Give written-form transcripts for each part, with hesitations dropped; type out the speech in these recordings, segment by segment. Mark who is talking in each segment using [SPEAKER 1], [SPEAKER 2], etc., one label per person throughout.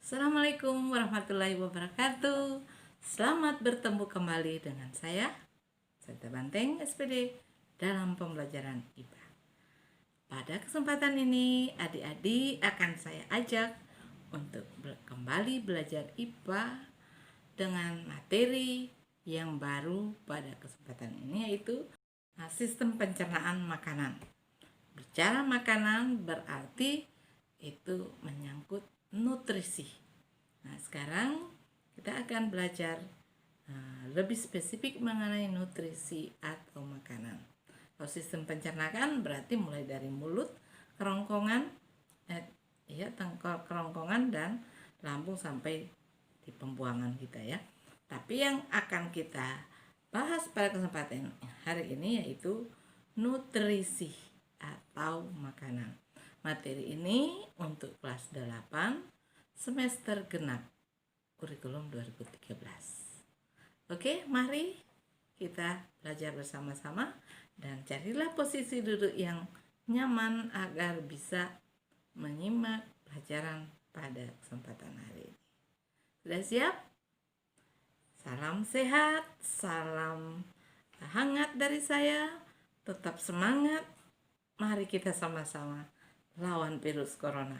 [SPEAKER 1] Assalamualaikum warahmatullahi wabarakatuh. Selamat bertemu kembali dengan saya, Santa Banteng SPD dalam pembelajaran IPA. Pada kesempatan ini, adik-adik akan saya ajak untuk kembali belajar IPA dengan materi yang baru pada kesempatan ini, yaitu sistem pencernaan makanan. Bicara makanan berarti itu menyangkut nutrisi. Nah, sekarang kita akan belajar lebih spesifik mengenai nutrisi atau makanan. Kalau sistem pencernaan berarti mulai dari mulut, kerongkongan, kerongkongan dan lambung sampai di pembuangan kita ya. Tapi yang akan kita bahas pada kesempatan hari ini yaitu nutrisi atau makanan. Materi ini untuk kelas 8 semester genap kurikulum 2013. Oke, mari kita belajar bersama-sama dan carilah posisi duduk yang nyaman agar bisa menyimak pelajaran pada kesempatan hari ini. Sudah siap? Salam sehat, salam hangat dari saya. Tetap semangat. Mari kita sama-sama lawan virus corona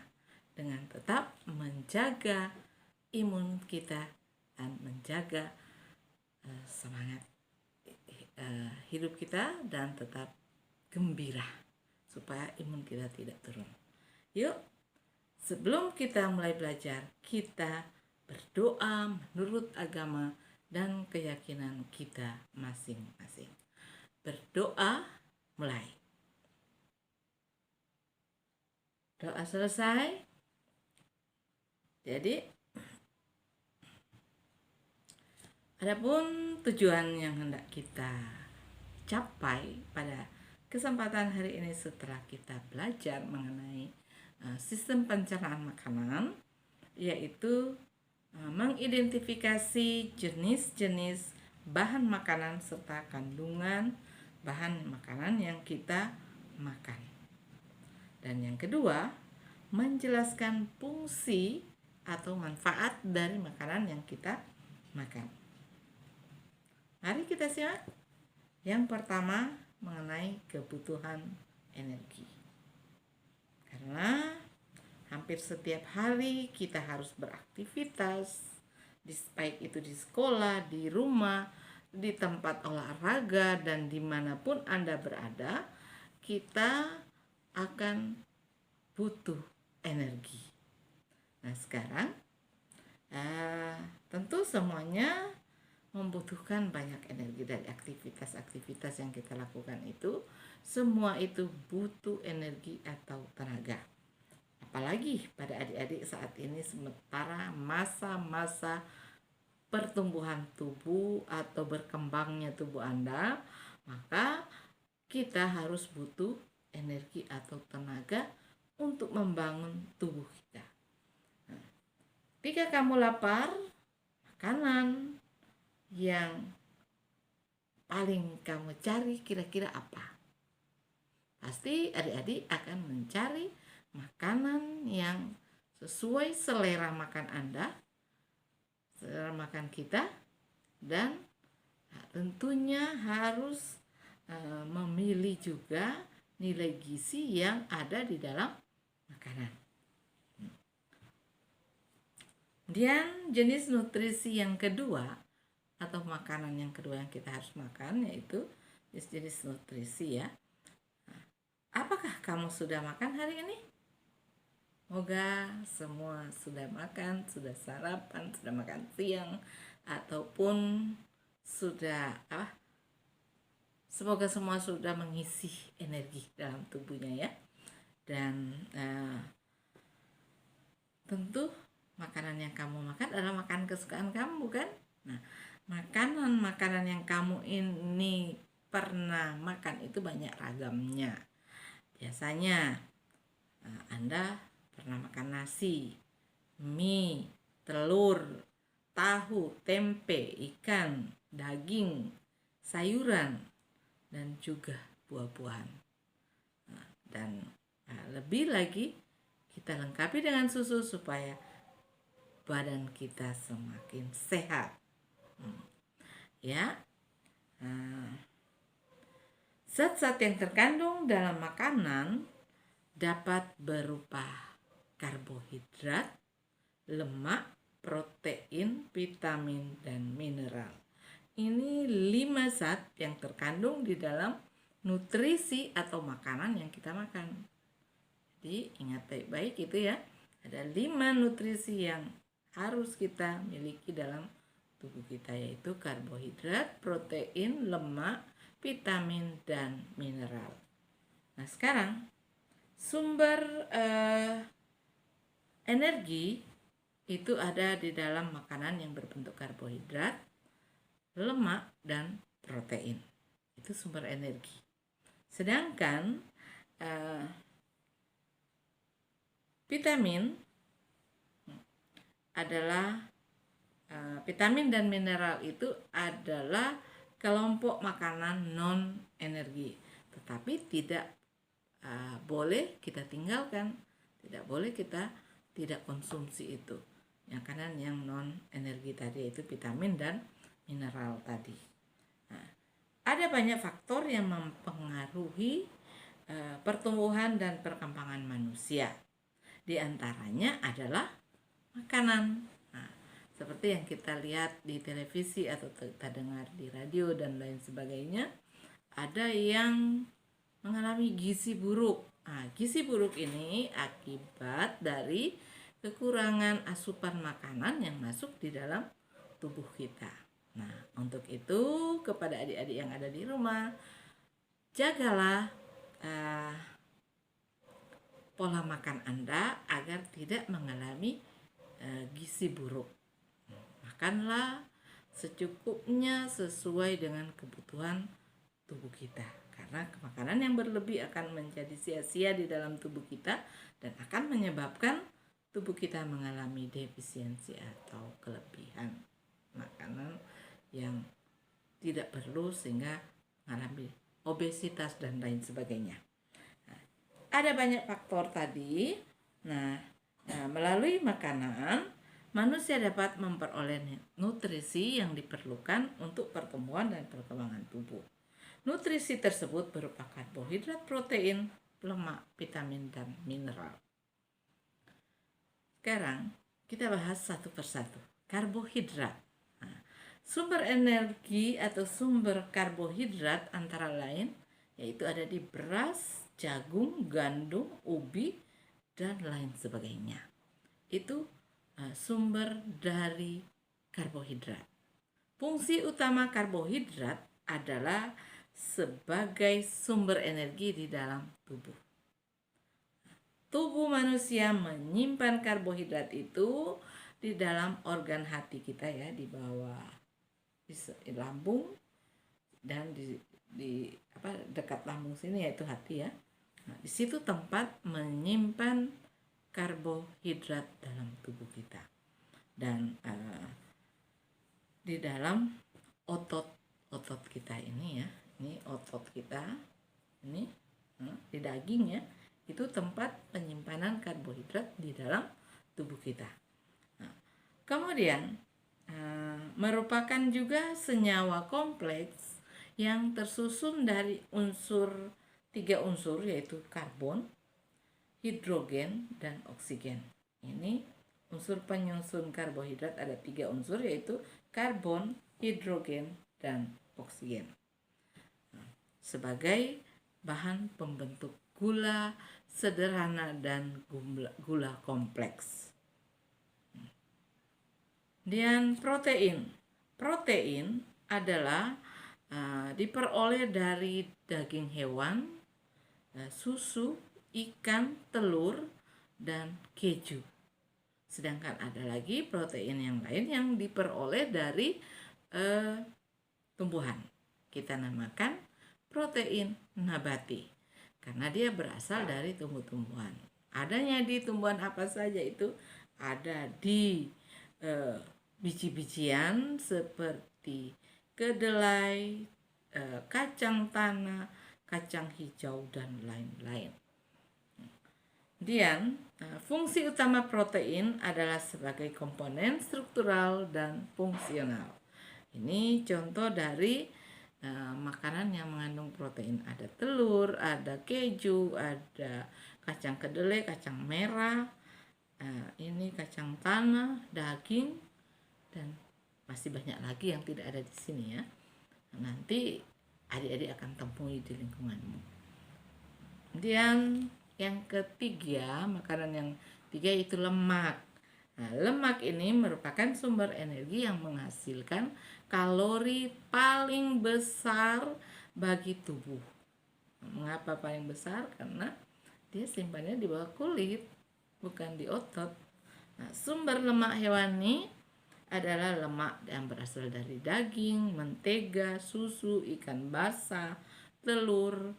[SPEAKER 1] dengan tetap menjaga imun kita dan menjaga semangat hidup kita dan tetap gembira supaya imun kita tidak turun. Yuk, sebelum kita mulai belajar, kita berdoa menurut agama dan keyakinan kita masing-masing. Berdoa mulai. Doa selesai. Jadi, adapun tujuan yang hendak kita capai pada kesempatan hari ini setelah kita belajar mengenai sistem pencernaan makanan, yaitu mengidentifikasi jenis-jenis bahan makanan serta kandungan bahan makanan yang kita makan. Dan yang kedua, menjelaskan fungsi atau manfaat dari makanan yang kita makan. Mari kita simak. Yang pertama, mengenai kebutuhan energi. Karena hampir setiap hari kita harus beraktivitas, baik itu di sekolah, di rumah, di tempat olahraga, dan dimanapun Anda berada, kita akan butuh energi. Nah, sekarang tentu semuanya membutuhkan banyak energi dari aktivitas-aktivitas yang kita lakukan itu. Semua itu butuh energi atau tenaga. Apalagi pada adik-adik saat ini sementara masa-masa pertumbuhan tubuh atau berkembangnya tubuh Anda, maka kita harus butuh energi atau tenaga untuk membangun tubuh kita. Nah, ketika kamu lapar, makanan yang paling kamu cari kira-kira apa? Pasti adik-adik akan mencari makanan yang sesuai selera makan Anda, selera makan kita, dan tentunya harus memilih juga nilai gizi yang ada di dalam makanan. Kemudian jenis nutrisi yang kedua atau makanan yang kedua yang kita harus makan yaitu jenis nutrisi ya. Apakah kamu sudah makan hari ini? Semoga semua sudah makan, sudah sarapan, sudah makan siang, ataupun sudah semoga semua sudah mengisi energi dalam tubuhnya ya. Dan tentu makanan yang kamu makan adalah makanan kesukaan kamu, bukan? Nah, makanan-makanan yang kamu ini pernah makan itu banyak ragamnya. Biasanya Anda pernah makan nasi, mie, telur, tahu, tempe, ikan, daging, sayuran, dan juga buah-buahan. Dan lebih lagi kita lengkapi dengan susu supaya badan kita semakin sehat. Ya, zat-zat yang terkandung dalam makanan dapat berupa karbohidrat, lemak, protein, vitamin, dan mineral. Ini 5 zat yang terkandung di dalam nutrisi atau makanan yang kita makan. Jadi ingat baik-baik itu ya. Ada 5 nutrisi yang harus kita miliki dalam tubuh kita, yaitu karbohidrat, protein, lemak, vitamin, dan mineral. Nah, sekarang sumber energi itu ada di dalam makanan yang berbentuk karbohidrat, lemak, dan protein. Itu sumber energi. Sedangkan vitamin adalah vitamin dan mineral itu adalah kelompok makanan non energi, tetapi tidak boleh kita tinggalkan, tidak boleh kita tidak konsumsi itu. Makanan yang non energi tadi, yaitu vitamin dan mineral tadi. Nah, ada banyak faktor yang mempengaruhi pertumbuhan dan perkembangan manusia. Di antaranya adalah makanan. Nah, seperti yang kita lihat di televisi atau kita dengar di radio dan lain sebagainya, ada yang mengalami gizi buruk. Nah, gizi buruk ini akibat dari kekurangan asupan makanan yang masuk di dalam tubuh kita. Nah, untuk itu kepada adik-adik yang ada di rumah, jagalah pola makan Anda agar tidak mengalami gizi buruk. Makanlah secukupnya sesuai dengan kebutuhan tubuh kita, karena makanan yang berlebih akan menjadi sia-sia di dalam tubuh kita dan akan menyebabkan tubuh kita mengalami defisiensi atau kelebihan makanan yang tidak perlu sehingga mengalami obesitas dan lain sebagainya. Nah, ada banyak faktor tadi. Nah, melalui makanan manusia dapat memperoleh nutrisi yang diperlukan untuk pertumbuhan dan perkembangan tubuh. Nutrisi tersebut berupa karbohidrat, protein, lemak, vitamin, dan mineral. Sekarang kita bahas satu persatu. Karbohidrat. Nah, sumber energi atau sumber karbohidrat antara lain yaitu ada di beras, jagung, gandum, ubi, dan lain sebagainya. Itu sumber dari karbohidrat. Fungsi utama karbohidrat adalah sebagai sumber energi di dalam tubuh. Tubuh manusia menyimpan karbohidrat itu di dalam organ hati kita ya, di bawah di lambung dan di dekat lambung sini yaitu hati ya. Nah, di situ tempat menyimpan karbohidrat dalam tubuh kita. Dan di dalam otot kita ini ya, ini otot kita ini di daging ya, itu tempat penyimpanan karbohidrat di dalam tubuh kita. Nah, kemudian merupakan juga senyawa kompleks yang tersusun dari 3 unsur yaitu karbon, hidrogen, dan oksigen. Ini unsur penyusun karbohidrat ada 3 unsur yaitu karbon, hidrogen, dan oksigen. Sebagai bahan pembentuk gula sederhana dan gula kompleks. Dan protein adalah diperoleh dari daging hewan, susu, ikan, telur, dan keju. Sedangkan ada lagi protein yang lain yang diperoleh dari tumbuhan. Kita namakan protein nabati karena dia berasal dari tumbuh-tumbuhan. Adanya di tumbuhan apa saja itu? Ada di biji-bijian seperti kedelai, kacang tanah, kacang hijau, dan lain-lain. Kemudian, fungsi utama protein adalah sebagai komponen struktural dan fungsional. Ini contoh dari makanan yang mengandung protein. Ada telur, ada keju, ada kacang kedelai, kacang merah, ini kacang tanah, daging, dan masih banyak lagi yang tidak ada di sini ya. Nanti adik-adik akan temui di lingkunganmu. Kemudian yang ketiga, makanan yang ketiga itu lemak. Nah, lemak ini merupakan sumber energi yang menghasilkan kalori paling besar bagi tubuh. Mengapa paling besar? Karena dia simpannya di bawah kulit, bukan di otot. Nah, sumber lemak hewani adalah lemak yang berasal dari daging, mentega, susu, ikan basah, telur,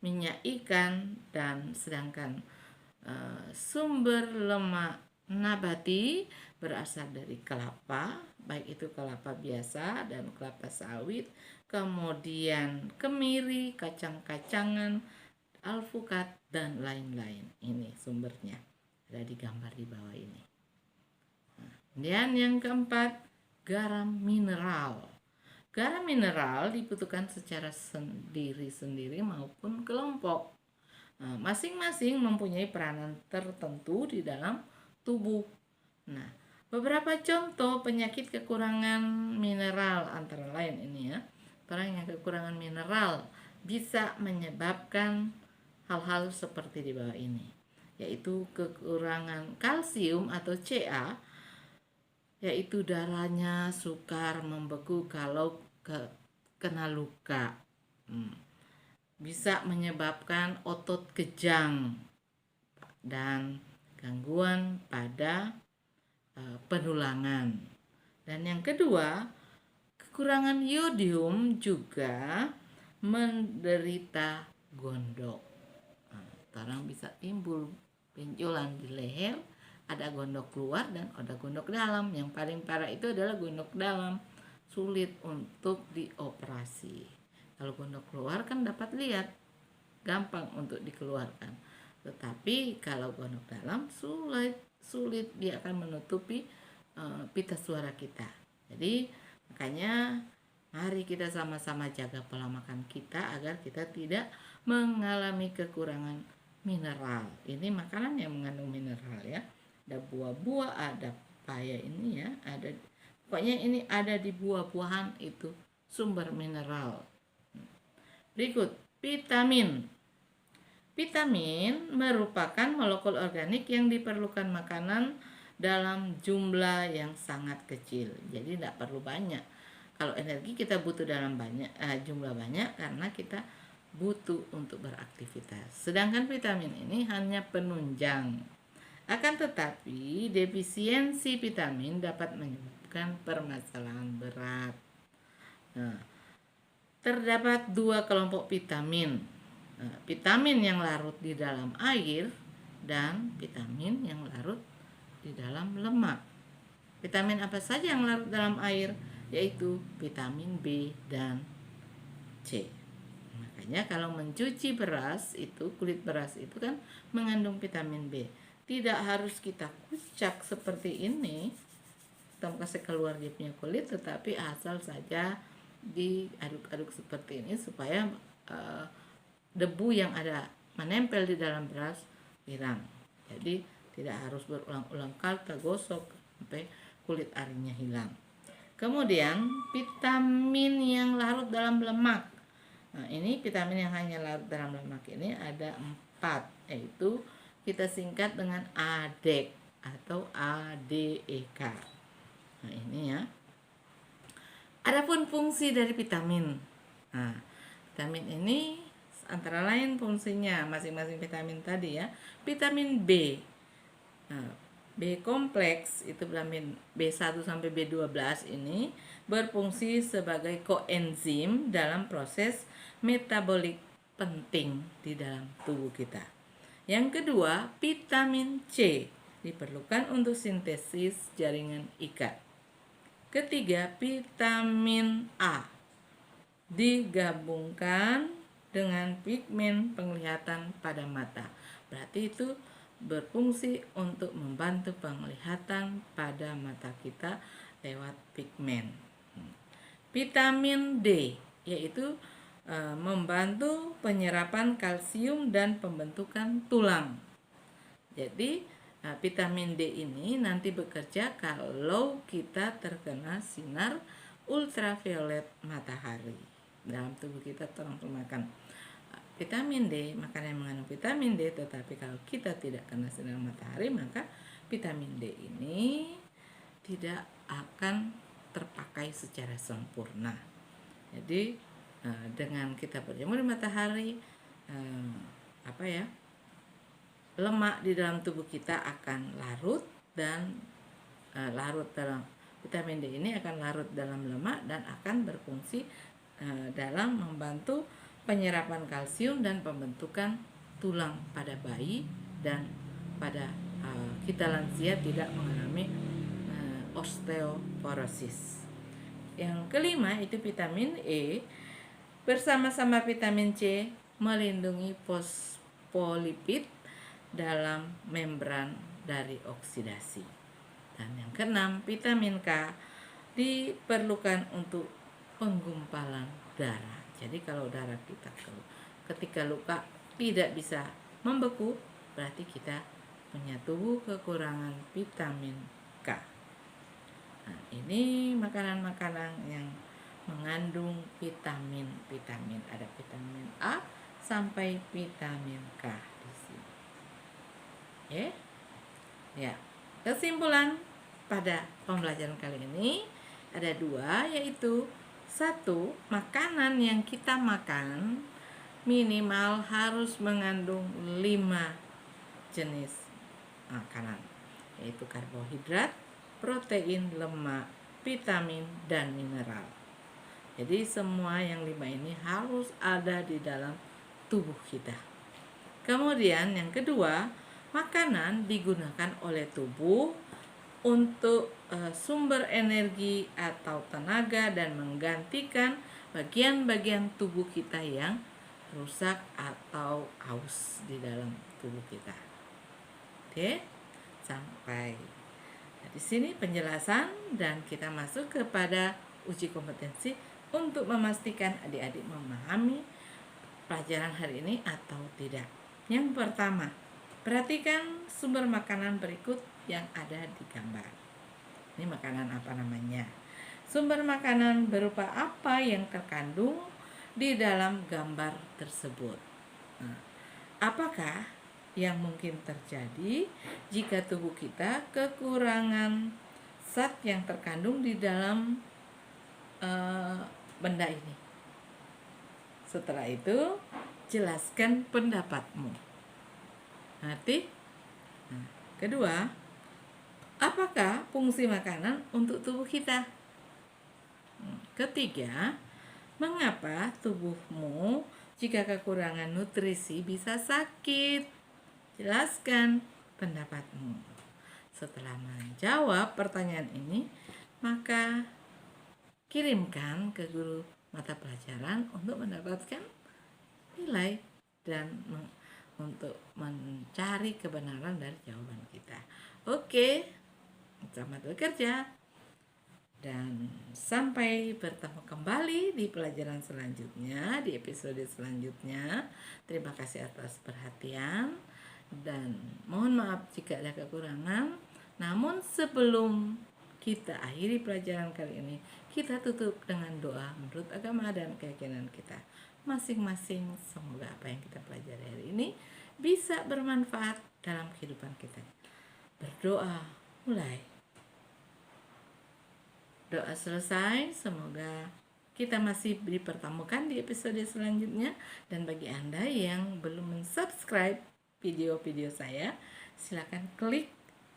[SPEAKER 1] minyak ikan, dan sedangkan sumber lemak nabati berasal dari kelapa, baik itu kelapa biasa dan kelapa sawit, kemudian kemiri, kacang-kacangan, alpukat, dan lain-lain. Ini sumbernya, ada di gambar di bawah ini. Kemudian yang keempat, garam mineral. Garam mineral dibutuhkan secara sendiri-sendiri maupun kelompok. Nah, masing-masing mempunyai peranan tertentu di dalam tubuh. Nah, beberapa contoh penyakit kekurangan mineral antara lain ini ya. Orang yang kekurangan mineral bisa menyebabkan hal-hal seperti di bawah ini, yaitu kekurangan kalsium atau Ca, yaitu darahnya sukar membeku kalau kena luka. Bisa menyebabkan otot kejang dan gangguan pada penulangan. Dan yang kedua, kekurangan yodium juga menderita gondok. Orang bisa timbul benjolan di leher, ada gondok luar dan ada gondok dalam. Yang paling parah itu adalah gondok dalam, sulit untuk dioperasi. Kalau gondok keluar kan dapat lihat, gampang untuk dikeluarkan. Tetapi kalau gondok dalam sulit dia akan menutupi pita suara kita. Jadi makanya mari kita sama-sama jaga pola makan kita agar kita tidak mengalami kekurangan mineral. Ini makanan yang mengandung mineral ya. Ada buah-buah, ada paya ini ya, ada pokoknya ini ada di buah-buahan itu sumber mineral. Berikut, vitamin. Vitamin merupakan molekul organik yang diperlukan makanan dalam jumlah yang sangat kecil. Jadi tidak perlu banyak. Kalau energi kita butuh dalam jumlah banyak karena kita butuh untuk beraktivitas. Sedangkan vitamin ini hanya penunjang. Akan tetapi, defisiensi vitamin dapat menyebabkan permasalahan berat. Nah, terdapat dua kelompok vitamin. Vitamin yang larut di dalam air dan vitamin yang larut di dalam lemak. Vitamin apa saja yang larut dalam air? Yaitu vitamin B dan C. Makanya kalau mencuci beras itu, kulit beras itu kan mengandung vitamin B. Tidak harus kita kucak seperti ini, kita kasih keluar dia punya kulit, tetapi asal saja diaduk-aduk seperti ini supaya debu yang ada menempel di dalam beras hilang. Jadi tidak harus berulang-ulang kali kita gosok sampai kulit arinya hilang. Kemudian vitamin yang larut dalam lemak. Nah, ini vitamin yang hanya larut dalam lemak ini ada 4, yaitu kita singkat dengan ADEK atau ADEK. Nah, ini ya. Adapun fungsi dari vitamin. Nah, vitamin ini antara lain fungsinya masing-masing vitamin tadi ya. Vitamin B. Nah, B kompleks itu vitamin B1 sampai B12 ini berfungsi sebagai koenzim dalam proses metabolik penting di dalam tubuh kita. Yang kedua, vitamin C diperlukan untuk sintesis jaringan ikat. Ketiga, vitamin A digabungkan dengan pigmen penglihatan pada mata. Berarti itu berfungsi untuk membantu penglihatan pada mata kita lewat pigmen. Vitamin D yaitu membantu penyerapan kalsium dan pembentukan tulang. Jadi vitamin D ini nanti bekerja kalau kita terkena sinar ultraviolet matahari. Dalam tubuh kita tolong makan vitamin D, makanan yang mengandung vitamin D, tetapi kalau kita tidak kena sinar matahari, maka vitamin D ini tidak akan terpakai secara sempurna. Jadi dengan kita berjemur di matahari, lemak di dalam tubuh kita akan larut dan larut dalam vitamin D ini akan larut dalam lemak dan akan berfungsi dalam membantu penyerapan kalsium dan pembentukan tulang pada bayi dan pada kita lansia tidak mengalami osteoporosis. Yang kelima itu vitamin E bersama-sama vitamin C melindungi fosfolipid dalam membran dari oksidasi. Dan yang keenam, vitamin K diperlukan untuk penggumpalan darah. Jadi kalau darah kita ketika luka tidak bisa membeku, berarti kita punya tubuh kekurangan vitamin K. Nah, ini makanan-makanan yang mengandung vitamin. Ada vitamin A sampai vitamin K di sini. Ya. Kesimpulan pada pembelajaran kali ini ada 2, yaitu 1, makanan yang kita makan minimal harus mengandung 5 jenis makanan, yaitu karbohidrat, protein, lemak, vitamin, dan mineral. Jadi semua yang 5 ini harus ada di dalam tubuh kita. Kemudian yang kedua, makanan digunakan oleh tubuh untuk sumber energi atau tenaga dan menggantikan bagian-bagian tubuh kita yang rusak atau aus di dalam tubuh kita. Oke, sampai di sini penjelasan dan kita masuk kepada uji kompetensi untuk memastikan adik-adik memahami pelajaran hari ini atau tidak. Yang pertama, perhatikan sumber makanan berikut yang ada di gambar. Ini makanan apa namanya? Sumber makanan berupa apa yang terkandung di dalam gambar tersebut? Nah, apakah yang mungkin terjadi jika tubuh kita kekurangan zat yang terkandung di dalam benda ini? Setelah itu, jelaskan pendapatmu. Nanti, kedua, apakah fungsi makanan untuk tubuh kita? Ketiga, mengapa tubuhmu jika kekurangan nutrisi bisa sakit? Jelaskan pendapatmu. Setelah menjawab pertanyaan ini, maka kirimkan ke guru mata pelajaran untuk mendapatkan nilai dan untuk mencari kebenaran dari jawaban kita. Oke, selamat bekerja dan sampai bertemu kembali di pelajaran selanjutnya, di episode selanjutnya. Terima kasih atas perhatian dan mohon maaf jika ada kekurangan. Namun sebelum kita akhiri pelajaran kali ini, kita tutup dengan doa menurut agama dan keyakinan kita masing-masing. Semoga apa yang kita pelajari hari ini bisa bermanfaat dalam kehidupan kita. Berdoa mulai. Doa selesai, semoga kita masih dipertemukan di episode selanjutnya. Dan bagi Anda yang belum subscribe video-video saya, silakan klik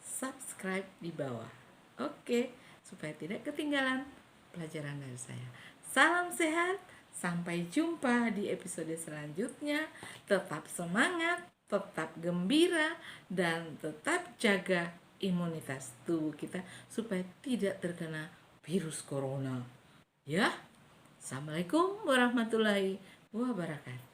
[SPEAKER 1] subscribe di bawah. Oke, supaya tidak ketinggalan pelajaran dari saya. Salam sehat, sampai jumpa di episode selanjutnya. Tetap semangat, tetap gembira, dan tetap jaga imunitas tubuh kita supaya tidak terkena virus corona. Ya, Assalamualaikum warahmatullahi wabarakatuh.